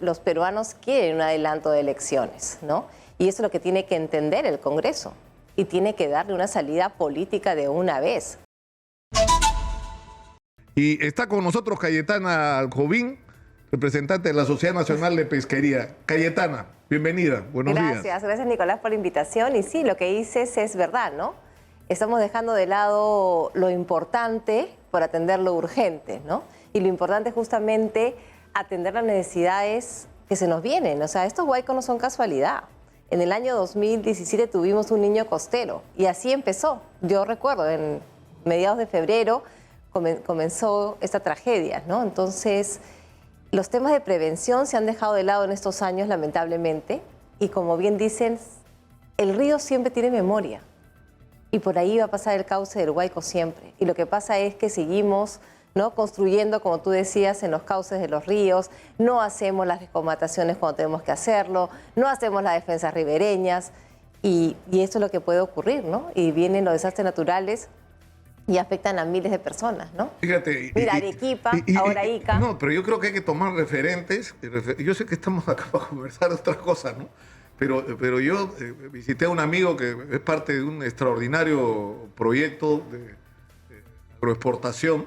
los peruanos quieren un adelanto de elecciones, ¿no? Y eso es lo que tiene que entender el Congreso y tiene que darle una salida política de una vez. Y está con nosotros Cayetana Jobim, representante de la Sociedad Nacional de Pesquería. Cayetana, bienvenida, buenos días. Gracias Nicolás por la invitación. Y sí, lo que dices es verdad, ¿no? Estamos dejando de lado lo importante por atender lo urgente, ¿no? Y lo importante es justamente atender las necesidades que se nos vienen. O sea, estos huaicos no son casualidad. En el año 2017 tuvimos un niño costero y así empezó. Yo recuerdo, en mediados de febrero comenzó esta tragedia, ¿no? Entonces, los temas de prevención se han dejado de lado en estos años, lamentablemente, y como bien dicen, el río siempre tiene memoria y por ahí va a pasar el cauce del Huayco siempre. Y lo que pasa es que seguimos, ¿no?, construyendo, como tú decías, en los cauces de los ríos, no hacemos las descomataciones cuando tenemos que hacerlo, no hacemos las defensas ribereñas y esto es lo que puede ocurrir, ¿no? Y vienen los desastres naturales y afectan a miles de personas, ¿no? Fíjate. Mira, Arequipa, ahora Ica. No, pero yo creo que hay que tomar referentes. Yo sé que estamos acá para conversar otras cosas, ¿no? Pero yo visité a un amigo que es parte de un extraordinario proyecto de agroexportación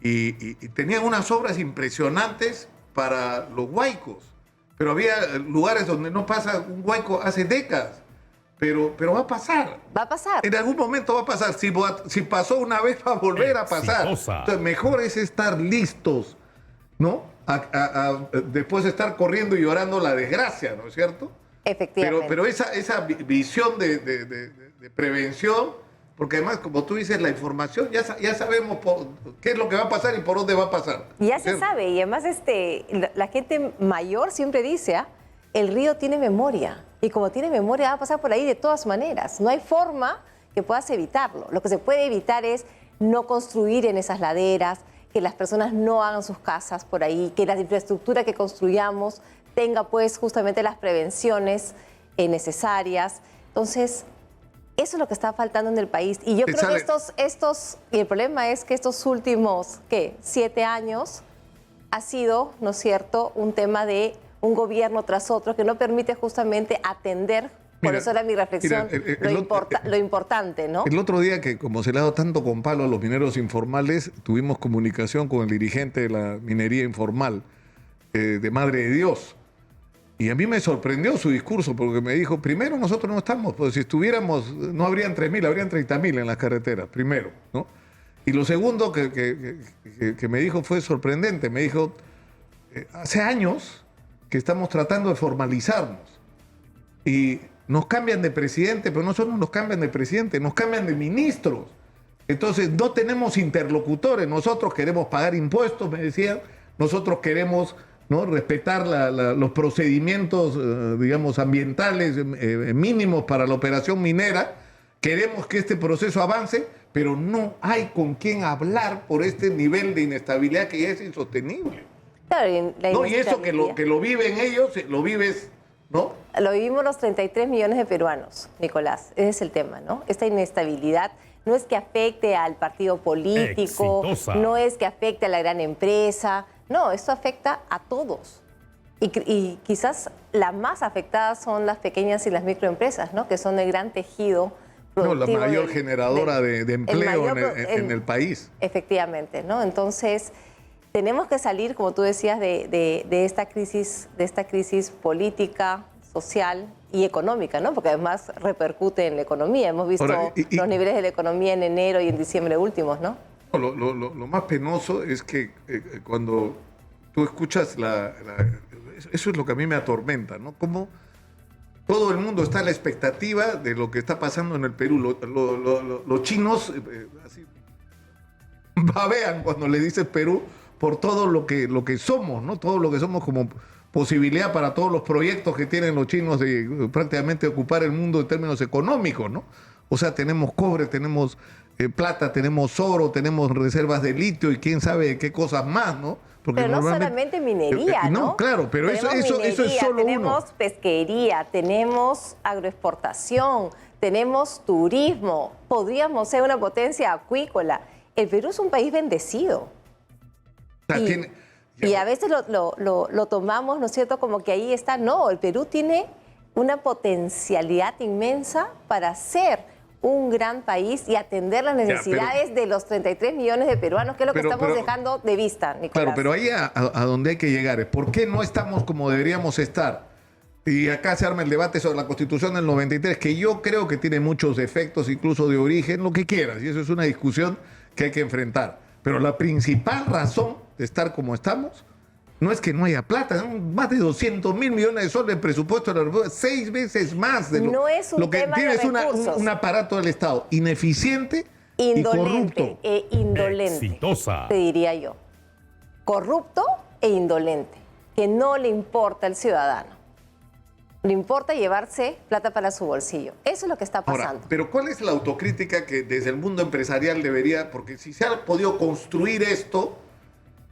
y tenían unas obras impresionantes para los huaicos. Pero había lugares donde no pasa un huaico hace décadas. Pero va a pasar. Va a pasar. En algún momento va a pasar. Si pasó una vez, va a volver a pasar. Entonces, mejor es estar listos, ¿no? Después de estar corriendo y llorando la desgracia, ¿no es cierto? Efectivamente. Pero esa visión de prevención, porque además, como tú dices, la información, ya sabemos qué es lo que va a pasar y por dónde va a pasar. Ya se sabe. Y además la gente mayor siempre dice, el río tiene memoria. Y como tiene memoria, va a pasar por ahí de todas maneras. No hay forma que puedas evitarlo. Lo que se puede evitar es no construir en esas laderas, que las personas no hagan sus casas por ahí, que la infraestructura que construyamos tenga pues justamente las prevenciones necesarias. Entonces, eso es lo que está faltando en el país. Y yo creo que y el problema es que estos últimos, 7 años ha sido, ¿no es cierto?, un tema de un gobierno tras otro que no permite justamente atender, por eso era mi reflexión, lo importante, ¿no? El otro día que como se le ha dado tanto con palo a los mineros informales, tuvimos comunicación con el dirigente de la minería informal, de Madre de Dios. Y a mí me sorprendió su discurso porque me dijo, primero nosotros no estamos, pues si estuviéramos no habrían 3.000, habrían 30.000 en las carreteras, primero, ¿no? Y lo segundo que me dijo fue sorprendente, me dijo, hace años que estamos tratando de formalizarnos y nos cambian de presidente, pero no solo nos cambian de presidente, nos cambian de ministros. Entonces no tenemos interlocutores, nosotros queremos pagar impuestos, me decían, nosotros queremos, ¿no?, respetar los procedimientos, digamos, ambientales mínimos para la operación minera, queremos que este proceso avance, pero no hay con quién hablar por este nivel de inestabilidad que ya es insostenible. Claro, y eso que lo viven ellos, lo vives, ¿no? Lo vivimos los 33 millones de peruanos, Nicolás. Ese es el tema, ¿no? Esta inestabilidad no es que afecte al partido político, no es que afecte a la gran empresa, no, esto afecta a todos. Y quizás las más afectadas son las pequeñas y las microempresas, ¿no?, que son el gran tejido productivo. La mayor generadora de empleo en el país. Efectivamente, ¿no? Entonces, tenemos que salir, como tú decías, de esta crisis política, social y económica, ¿no? Porque además repercute en la economía. Hemos visto los niveles de la economía en enero y en diciembre últimos, ¿no? Lo más penoso es que cuando tú escuchas eso es lo que a mí me atormenta, ¿no? Como todo el mundo está a la expectativa de lo que está pasando en el Perú. Los chinos así babean cuando le dices Perú por todo lo que somos, ¿no? Todo lo que somos como posibilidad para todos los proyectos que tienen los chinos de prácticamente ocupar el mundo en términos económicos, ¿no? O sea, tenemos cobre, tenemos plata, tenemos oro, tenemos reservas de litio y quién sabe qué cosas más, ¿no? Porque pero no solamente minería, ¿no? No, claro, pero eso es solo tenemos pesquería, tenemos agroexportación, tenemos turismo, podríamos ser una potencia acuícola. El Perú es un país bendecido. O sea, Y a veces lo tomamos, ¿no es cierto?, como que ahí está. No, el Perú tiene una potencialidad inmensa para ser un gran país y atender las necesidades de los 33 millones de peruanos, que es lo que estamos dejando de vista, Nicolás. Claro, pero ahí a donde hay que llegar es ¿por qué no estamos como deberíamos estar? Y acá se arma el debate sobre la Constitución del 93, que yo creo que tiene muchos defectos, incluso de origen, lo que quieras, y eso es una discusión que hay que enfrentar. Pero la principal razón de estar como estamos no es que no haya plata, son más de 200 mil millones de soles de presupuesto de la República, 6 veces más de no es un lo que tema tiene de es recursos. un aparato del Estado ineficiente y corrupto. Indolente, Exitosa. te diría yo. Corrupto e indolente, que no le importa al ciudadano. Le importa llevarse plata para su bolsillo. Eso es lo que está pasando. Ahora, pero ¿cuál es la autocrítica que desde el mundo empresarial debería? Porque si se ha podido construir esto,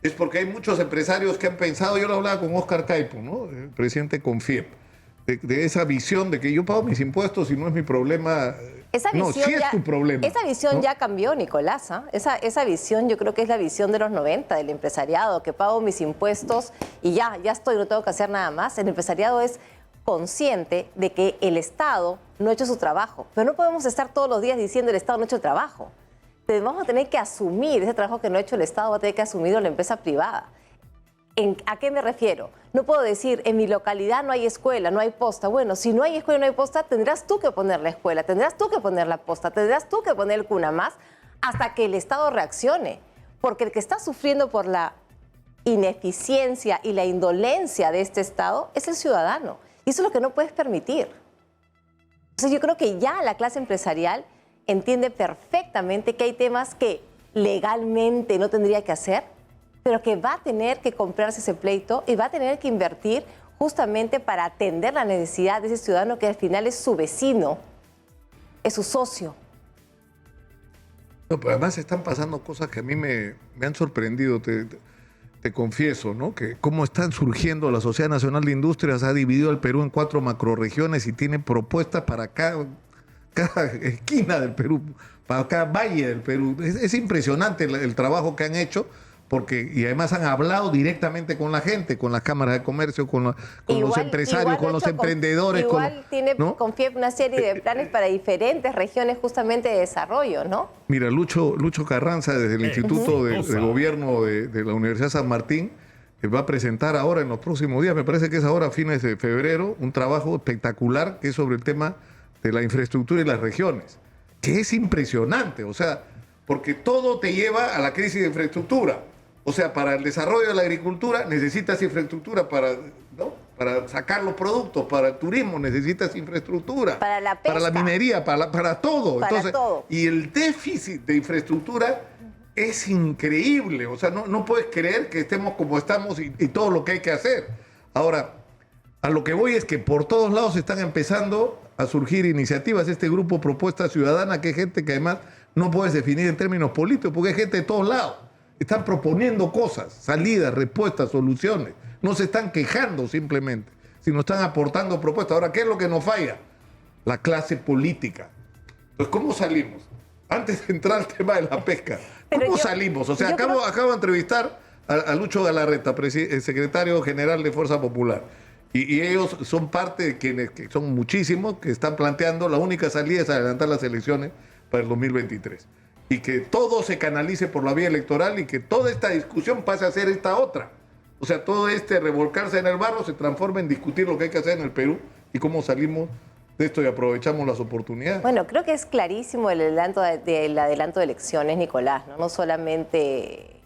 es porque hay muchos empresarios que han pensado, yo lo hablaba con Oscar Caipo, ¿no?, el presidente de Confiep, de esa visión de que yo pago mis impuestos y no es mi problema. No, sí es tu problema. Esa visión, ¿no?, ya cambió, Nicolás. Esa visión yo creo que es la visión de los 90 del empresariado, que pago mis impuestos y ya estoy, no tengo que hacer nada más. El empresariado es consciente de que el Estado no ha hecho su trabajo, pero no podemos estar todos los días diciendo el Estado no ha hecho el trabajo. Vamos a tener que asumir ese trabajo que no ha hecho el Estado, va a tener que asumirlo la empresa privada. ¿A qué me refiero? No puedo decir, en mi localidad no hay escuela, no hay posta. Bueno, si no hay escuela y no hay posta, tendrás tú que poner la escuela, tendrás tú que poner la posta, tendrás tú que poner el CUNAMAS hasta que el Estado reaccione. Porque el que está sufriendo por la ineficiencia y la indolencia de este Estado es el ciudadano. Y eso es lo que no puedes permitir. Entonces yo creo que ya la clase empresarial entiende perfectamente que hay temas que legalmente no tendría que hacer, pero que va a tener que comprarse ese pleito y va a tener que invertir justamente para atender la necesidad de ese ciudadano que al final es su vecino, es su socio. No, pero además están pasando cosas que a mí me han sorprendido, te confieso, ¿no? Que cómo están surgiendo la Sociedad Nacional de Industrias, ha dividido al Perú en 4 macrorregiones y tiene propuestas para cada esquina del Perú, para cada valle del Perú. Es impresionante el trabajo que han hecho, y además han hablado directamente con la gente, con las cámaras de comercio, con los empresarios, con los emprendedores. Tiene Confiep una serie de planes para diferentes regiones justamente de desarrollo, ¿no? Mira, Lucho Carranza, desde el Instituto de Gobierno de la Universidad San Martín, va a presentar ahora en los próximos días, me parece que es ahora a fines de febrero, un trabajo espectacular que es sobre el tema de la infraestructura y las regiones, que es impresionante, o sea, porque todo te lleva a la crisis de infraestructura. O sea, para el desarrollo de la agricultura necesitas infraestructura para sacar los productos, para el turismo necesitas infraestructura, para la pesca, para la minería, para todo. Para todo. Y el déficit de infraestructura es increíble. O sea, no puedes creer que estemos como estamos y todo lo que hay que hacer. Ahora, a lo que voy es que por todos lados están empezando a surgir iniciativas. Este grupo Propuesta Ciudadana, que es gente que además no puedes definir en términos políticos, porque es gente de todos lados. Están proponiendo cosas, salidas, respuestas, soluciones. No se están quejando simplemente, sino están aportando propuestas. Ahora, ¿qué es lo que nos falla? La clase política. Entonces, ¿cómo salimos? Antes de entrar al tema de la pesca, ¿cómo salimos? O sea, acabo de entrevistar a Lucho Galarreta, el secretario general de Fuerza Popular. Y ellos son parte de quienes, que son muchísimos, que están planteando la única salida es adelantar las elecciones para el 2023. Y que todo se canalice por la vía electoral y que toda esta discusión pase a ser esta otra. O sea, todo este revolcarse en el barro se transforma en discutir lo que hay que hacer en el Perú y cómo salimos de esto y aprovechamos las oportunidades. Bueno, creo que es clarísimo el adelanto de elecciones, Nicolás, ¿no? No solamente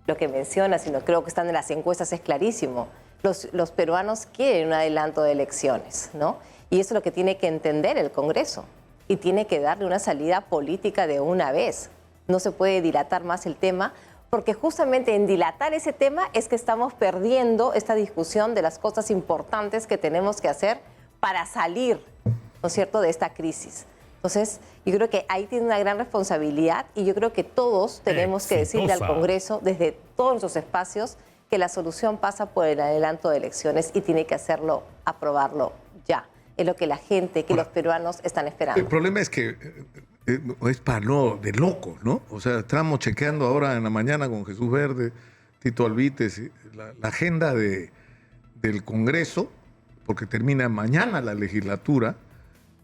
lo que menciona, sino creo que están en las encuestas, es clarísimo. Los peruanos quieren un adelanto de elecciones, ¿no? Y eso es lo que tiene que entender el Congreso. Y tiene que darle una salida política de una vez. No se puede dilatar más el tema, porque justamente en dilatar ese tema es que estamos perdiendo esta discusión de las cosas importantes que tenemos que hacer para salir, ¿no es cierto?, de esta crisis. Entonces, yo creo que ahí tiene una gran responsabilidad y yo creo que todos tenemos que decirle al Congreso, desde todos nuestros espacios, que la solución pasa por el adelanto de elecciones y tiene que hacerlo, aprobarlo ya. Es lo que la gente, que los peruanos están esperando. El problema es que es para no de locos, ¿no? O sea, estamos chequeando ahora en la mañana con Jesús Verde Tito Albites, la agenda del Congreso, porque termina mañana la legislatura,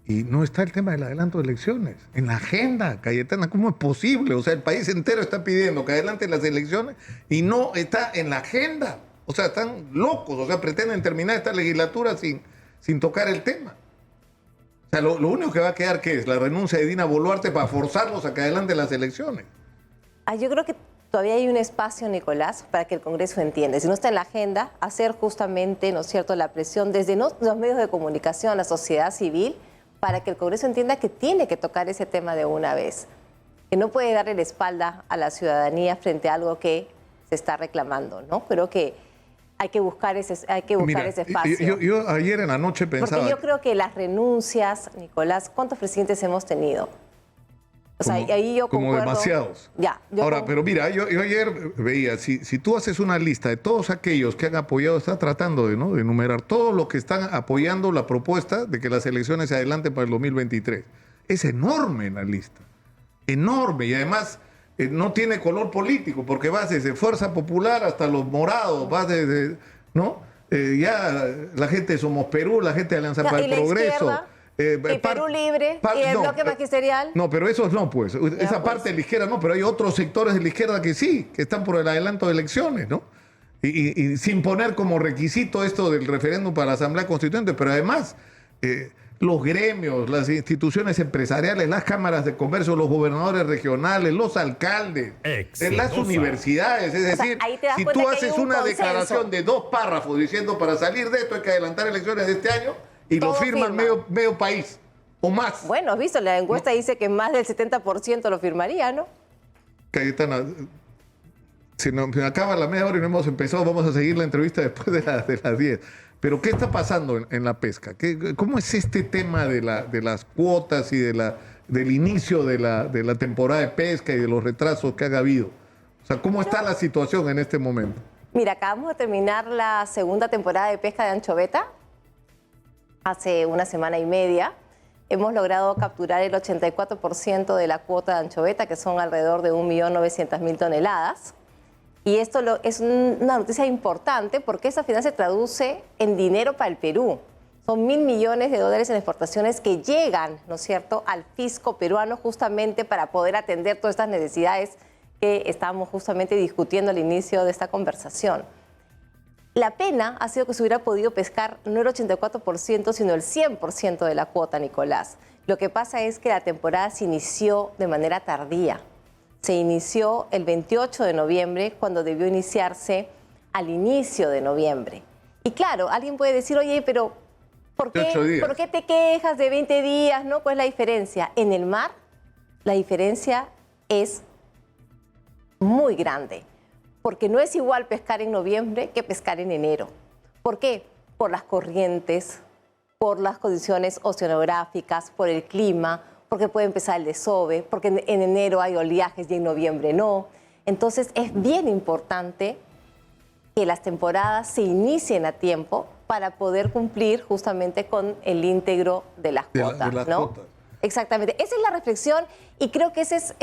y no está el tema del adelanto de elecciones. En la agenda, Cayetana, ¿cómo es posible? O sea, el país entero está pidiendo que adelante las elecciones y no está en la agenda. O sea, están locos, o sea, pretenden terminar esta legislatura sin tocar el tema. O sea, lo único que va a quedar, ¿qué es? La renuncia de Dina Boluarte para forzarlos a que adelante las elecciones. Yo creo que todavía hay un espacio, Nicolás, para que el Congreso entienda. Si no está en la agenda, hacer justamente, ¿no es cierto?, la presión desde los medios de comunicación, la sociedad civil, para que el Congreso entienda que tiene que tocar ese tema de una vez, que no puede darle la espalda a la ciudadanía frente a algo que se está reclamando, ¿no? Creo que hay que buscar ese espacio. Yo ayer en la noche pensaba... Porque yo creo que las renuncias, Nicolás, ¿cuántos presidentes hemos tenido? O sea, y ahí yo como concuerdo. Demasiados. Ahora, pero mira, yo ayer veía, si tú haces una lista de todos aquellos que han apoyado, está tratando de enumerar todos los que están apoyando la propuesta de que las elecciones se adelanten para el 2023. Es enorme la lista. Enorme. Y además no tiene color político, porque vas desde Fuerza Popular hasta los morados, vas desde, ¿no? Ya la gente de Somos Perú, la gente de Alianza para el Progreso. Y Perú Libre y el bloque magisterial. No, pero esos no, pues. Esa parte de la izquierda no, pero hay otros sectores de la izquierda que sí, que están por el adelanto de elecciones, ¿no? Y sin poner como requisito esto del referéndum para la Asamblea Constituyente, pero además los gremios, las instituciones empresariales, las cámaras de comercio, los gobernadores regionales, los alcaldes, las universidades. Es decir, si tú haces una declaración de 2 párrafos diciendo para salir de esto hay que adelantar elecciones de este año, y lo firman medio país o más. Bueno, has visto, la encuesta dice que más del 70% lo firmaría, ¿no? Cayetana, se nos acaba la media hora y no hemos empezado, vamos a seguir la entrevista después de las 10. Pero ¿qué está pasando en la pesca? ¿Cómo es este tema de las cuotas y del inicio de la temporada de pesca y de los retrasos que ha habido? O sea, ¿cómo está la situación en este momento? Mira, acabamos de terminar la segunda temporada de pesca de anchoveta. Hace una semana y media hemos logrado capturar el 84% de la cuota de anchoveta, que son alrededor de 1.900.000 toneladas. Y esto es una noticia importante porque eso al final se traduce en dinero para el Perú. Son $1.000 millones en exportaciones que llegan, ¿no es cierto?, al fisco peruano justamente para poder atender todas estas necesidades que estábamos justamente discutiendo al inicio de esta conversación. La pena ha sido que se hubiera podido pescar no el 84%, sino el 100% de la cuota, Nicolás. Lo que pasa es que la temporada se inició de manera tardía. Se inició el 28 de noviembre, cuando debió iniciarse al inicio de noviembre. Y claro, alguien puede decir, oye, pero ¿por qué te quejas de 20 días? ¿No? ¿Cuál es la diferencia? En el mar, la diferencia es muy grande. Porque no es igual pescar en noviembre que pescar en enero. ¿Por qué? Por las corrientes, por las condiciones oceanográficas, por el clima, porque puede empezar el desove, porque en enero hay oleajes y en noviembre no. Entonces es bien importante que las temporadas se inicien a tiempo para poder cumplir justamente con el íntegro de las cuotas, ¿no? Exactamente. Esa es la reflexión y creo que ese es...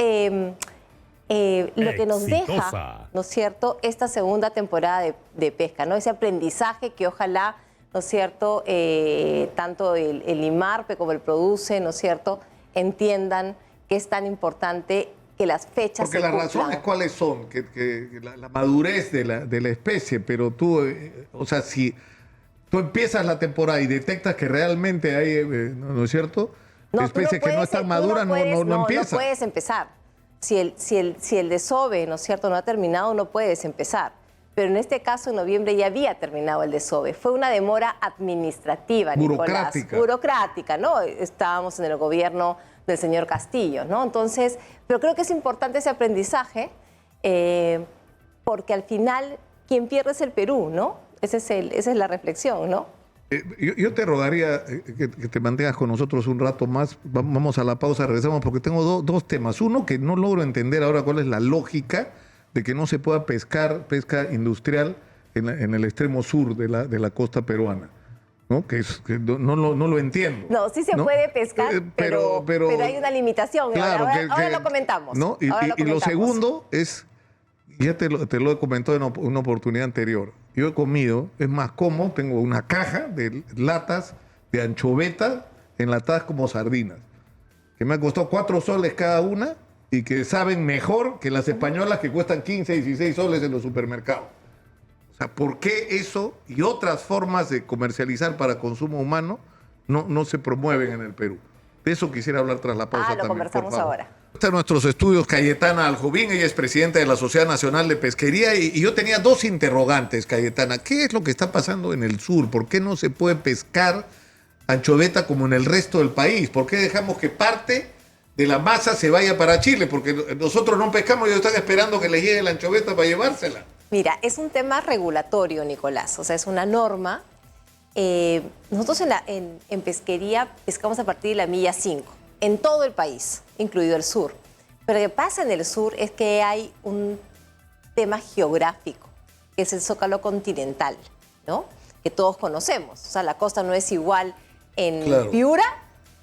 lo que nos deja, ¿no es cierto?, esta segunda temporada de pesca, ¿no? Ese aprendizaje que ojalá, ¿no es cierto?, tanto el IMARPE como el PRODUCE, ¿no es cierto?, entiendan que es tan importante que las fechas se cumplan. Porque las razones, ¿cuáles son? Que la madurez de la especie, pero tú, o sea, si tú empiezas la temporada y detectas que realmente hay, ¿no es cierto?, especies que no están maduras, no empiezas. No puedes empezar. Si el desove, ¿no es cierto?, no ha terminado, no puedes empezar. Pero en este caso, en noviembre ya había terminado el desove. Fue una demora administrativa, Nicolás. Burocrática, ¿no? Estábamos en el gobierno del señor Castillo, ¿no? Entonces, pero creo que es importante ese aprendizaje porque al final quien pierde es el Perú, ¿no? Esa es la reflexión, ¿no? Yo te rogaría que te mantengas con nosotros un rato más. Vamos a la pausa, regresamos porque tengo dos temas. Uno, que no logro entender ahora cuál es la lógica de que no se pueda pescar pesca industrial en el extremo sur de la costa peruana, ¿no? Que no lo entiendo. No, sí se puede pescar, pero hay una limitación. Claro, ahora lo comentamos. ¿no? Y lo segundo es, Ya te lo he comentado en una oportunidad anterior. Yo he comido, es más, como, tengo una caja de latas de anchoveta enlatadas como sardinas, que me han costado 4 soles cada una y que saben mejor que las españolas que cuestan 15, 16 soles en los supermercados. O sea, ¿por qué eso y otras formas de comercializar para consumo humano no se promueven en el Perú? De eso quisiera hablar tras la pausa Lo también, conversamos por favor. ahora. Está en nuestros estudios Cayetana Aljubín, ella es presidenta de la Sociedad Nacional de Pesquería y yo tenía 2 interrogantes, Cayetana. ¿Qué es lo que está pasando en el sur? ¿Por qué no se puede pescar anchoveta como en el resto del país? ¿Por qué dejamos que parte de la masa se vaya para Chile? Porque nosotros no pescamos y ellos están esperando que les llegue la anchoveta para llevársela. Mira, es un tema regulatorio, Nicolás, o sea, es una norma. Nosotros en pesquería pescamos a partir de la milla 5, en todo el país, incluido el sur. Pero lo que pasa en el sur es que hay un tema geográfico, que es el zócalo continental, ¿no? Que todos conocemos. O sea, la costa no es igual en Piura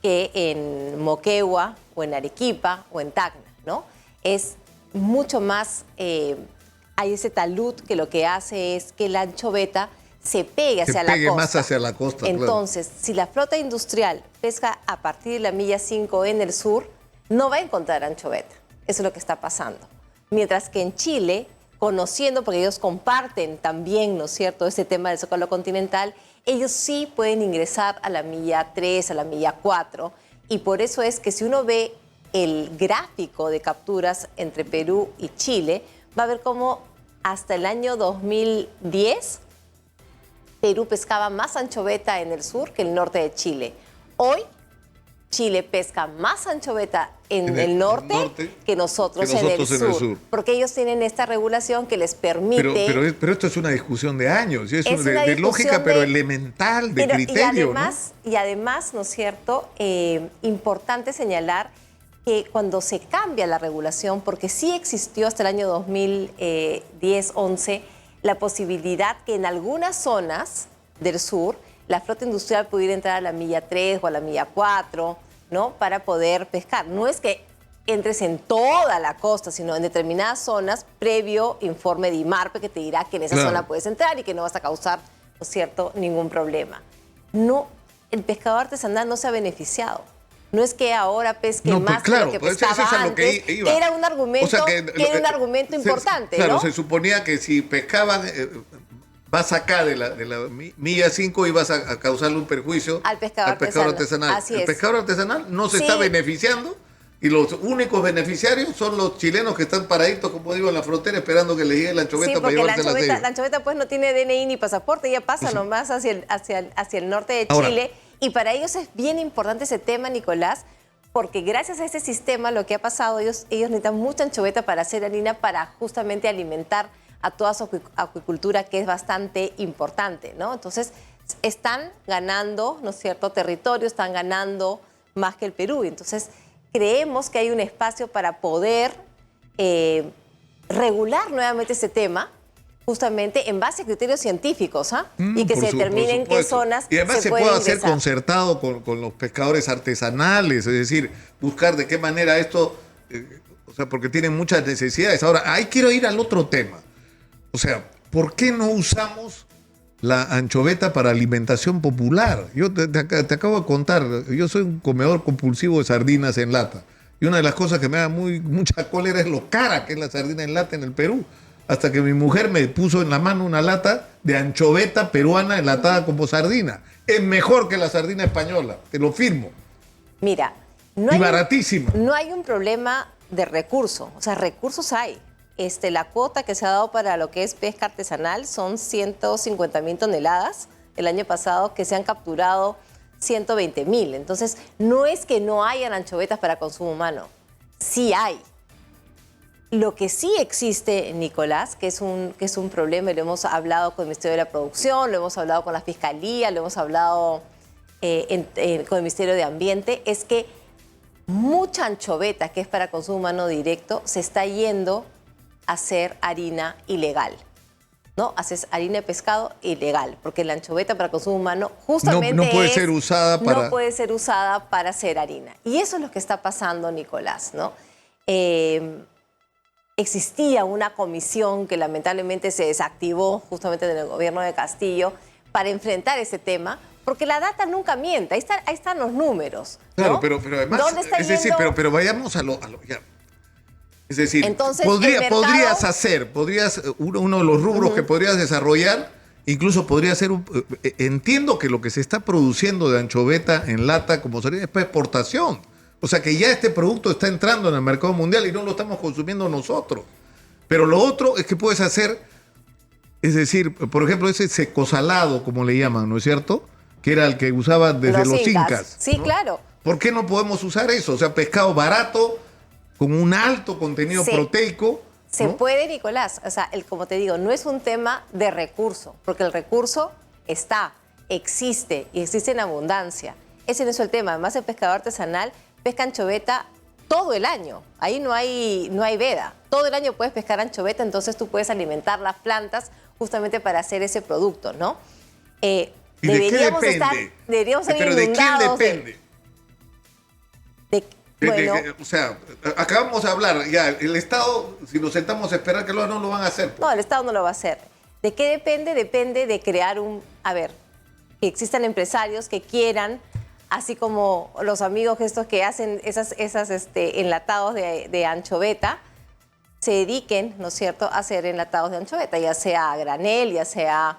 que en Moquegua o en Arequipa o en Tacna, ¿no? Es mucho más, hay ese talud que lo que hace es que la anchoveta se pegue hacia la costa. Más hacia la costa. Entonces, si la flota industrial pesca a partir de la milla 5 en el sur, no va a encontrar anchoveta. Eso es lo que está pasando. Mientras que en Chile, conociendo, porque ellos comparten también, ¿no es cierto?, ese tema del zócalo continental, ellos sí pueden ingresar a la milla 3, a la milla 4, y por eso es que si uno ve el gráfico de capturas entre Perú y Chile, va a ver cómo hasta el año 2010 Perú pescaba más anchoveta en el sur que en el norte de Chile. Hoy Chile pesca más anchoveta en el norte que nosotros en el sur, porque ellos tienen esta regulación que les permite... Pero esto es una discusión de años, es de lógica, pero elemental, de criterio. Y además, ¿no es cierto?, importante señalar que cuando se cambia la regulación, porque sí existió hasta el año 2010-11 la posibilidad que en algunas zonas del sur la flota industrial pudiera entrar a la milla 3 o a la milla 4, ¿no?, para poder pescar. No es que entres en toda la costa, sino en determinadas zonas, previo informe de IMARPE que te dirá que en esa zona puedes entrar y que no vas a causar, ¿no es cierto?, ningún problema. No, el pescador artesanal no se ha beneficiado. No es que ahora pesque más de lo que pescaba antes. Era un argumento, era un argumento importante, claro, ¿no? Se suponía que si pescaban, vas acá de la milla 5 y vas a causarle un perjuicio al pescador artesanal. Así es. El pescador artesanal no se está beneficiando y los únicos beneficiarios son los chilenos que están paraditos, como digo, en la frontera esperando que les llegue la anchoveta para llevársela a ellos. La anchoveta pues no tiene DNI ni pasaporte, ella pasa nomás hacia el norte de Chile. Y para ellos es bien importante ese tema, Nicolás, porque gracias a ese sistema lo que ha pasado, ellos necesitan mucha anchoveta para hacer harina, para justamente alimentar a toda su acuicultura, que es bastante importante, ¿no? Entonces, están ganando, ¿no es cierto?, territorio, están ganando más que el Perú. Entonces, creemos que hay un espacio para poder regular nuevamente ese tema, justamente en base a criterios científicos, y que se determinen qué zonas y además se puede hacer concertado con los pescadores artesanales, es decir, buscar de qué manera esto, o sea, porque tienen muchas necesidades. Ahora, ahí quiero ir al otro tema. O sea, ¿por qué no usamos la anchoveta para alimentación popular? Yo te acabo de contar, yo soy un comedor compulsivo de sardinas en lata. Y una de las cosas que me da mucha cólera es lo cara que es la sardina en lata en el Perú. Hasta que mi mujer me puso en la mano una lata de anchoveta peruana enlatada como sardina. Es mejor que la sardina española, te lo firmo. Mira, baratísima. No hay un problema de recursos, o sea, recursos hay. La cuota que se ha dado para lo que es pesca artesanal son 150,000 toneladas el año pasado, que se han capturado 120,000. Entonces, no es que no hayan anchovetas para consumo humano, sí hay. Lo que sí existe, Nicolás, que es un problema, y lo hemos hablado con el Ministerio de la Producción, lo hemos hablado con la Fiscalía, lo hemos hablado con el Ministerio de Ambiente, es que mucha anchoveta que es para consumo humano directo se está yendo a hacer harina ilegal, ¿no? Haces harina de pescado ilegal, porque la anchoveta para consumo humano justamente no puede ser usada para hacer harina. Y eso es lo que está pasando, Nicolás, ¿no? existía una comisión que lamentablemente se desactivó justamente en el gobierno de Castillo para enfrentar ese tema, porque la data nunca miente, ahí están los números, ¿no? Claro, pero además, ¿Dónde está es decir, yendo? pero vayamos a lo ya. Es decir, Entonces, podrías uno de los rubros que podrías desarrollar, incluso podría ser, entiendo que lo que se está produciendo de anchoveta en lata como sería es para exportación. O sea que ya este producto está entrando en el mercado mundial y no lo estamos consumiendo nosotros. Pero lo otro es que puedes hacer, es decir, por ejemplo, ese secosalado, como le llaman, ¿no es cierto? Que era el que usaban desde los incas. Sí, ¿no? claro. ¿Por qué no podemos usar eso? O sea, pescado barato, con un alto contenido proteico. Se ¿no? puede, Nicolás. O sea, como te digo, no es un tema de recurso, porque el recurso existe y existe en abundancia. Ese no es el tema. Además, el pescador artesanal pesca anchoveta todo el año. Ahí no hay veda. Todo el año puedes pescar anchoveta, entonces tú puedes alimentar las plantas justamente para hacer ese producto, ¿no? ¿Y de qué depende? Deberíamos ser ¿Pero de quién depende? Bueno, O sea, acabamos de hablar, ya, el Estado, si nos sentamos a esperar que lo hagan, no lo van a hacer. Pues. no, el Estado no lo va a hacer. ¿De qué depende? Depende de crear que existan empresarios que quieran, así como los amigos estos que hacen esas enlatados de anchoveta, se dediquen, ¿no es cierto?, a hacer enlatados de anchoveta, ya sea a granel, ya sea,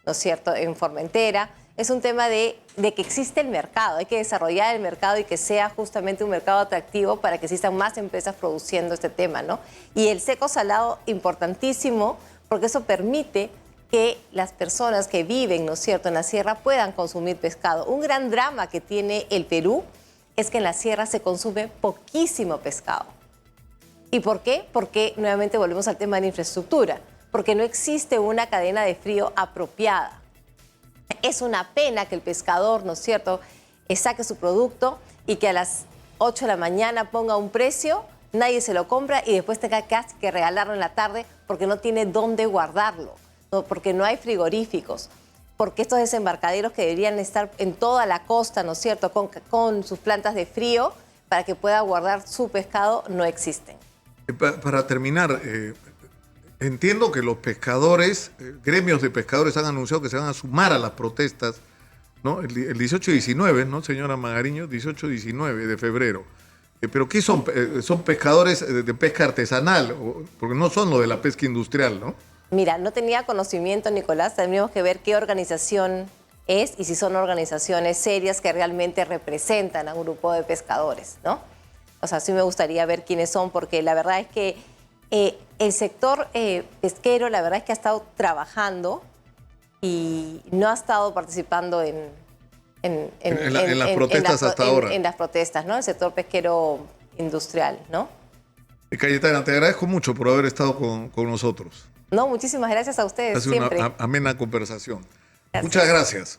¿no es cierto?, en Formentera. Es un tema de que existe el mercado, hay que desarrollar el mercado y que sea justamente un mercado atractivo para que existan más empresas produciendo este tema, ¿no? Y el seco salado, importantísimo, porque eso permite que las personas que viven, ¿no es cierto?, en la sierra puedan consumir pescado. Un gran drama que tiene el Perú es que en la sierra se consume poquísimo pescado. ¿Y por qué? Porque nuevamente volvemos al tema de la infraestructura, porque no existe una cadena de frío apropiada. Es una pena que el pescador, ¿no es cierto?, saque su producto y que a las 8 de la mañana ponga un precio, nadie se lo compra y después tenga casi que regalarlo en la tarde porque no tiene dónde guardarlo, ¿no? Porque no hay frigoríficos, porque estos desembarcaderos que deberían estar en toda la costa, ¿no es cierto?, con sus plantas de frío para que pueda guardar su pescado, no existen. Para terminar, entiendo que los pescadores, gremios de pescadores han anunciado que se van a sumar a las protestas, ¿no? El 18 y 19, ¿no, señora Magariño? 18 y 19 de febrero. ¿Pero qué son? ¿Son pescadores de pesca artesanal? Porque no son lo de la pesca industrial, ¿no? Mira, no tenía conocimiento, Nicolás. Tendríamos que ver qué organización es y si son organizaciones serias que realmente representan a un grupo de pescadores, ¿no? O sea, sí me gustaría ver quiénes son, porque la verdad es que el sector pesquero, la verdad es que ha estado trabajando y no ha estado participando en las protestas hasta ahora. En las protestas, ¿no? El sector pesquero industrial, ¿no? Cayetana, te agradezco mucho por haber estado con nosotros. No, muchísimas gracias a ustedes. Ha sido siempre. una amena conversación. Gracias. Muchas gracias.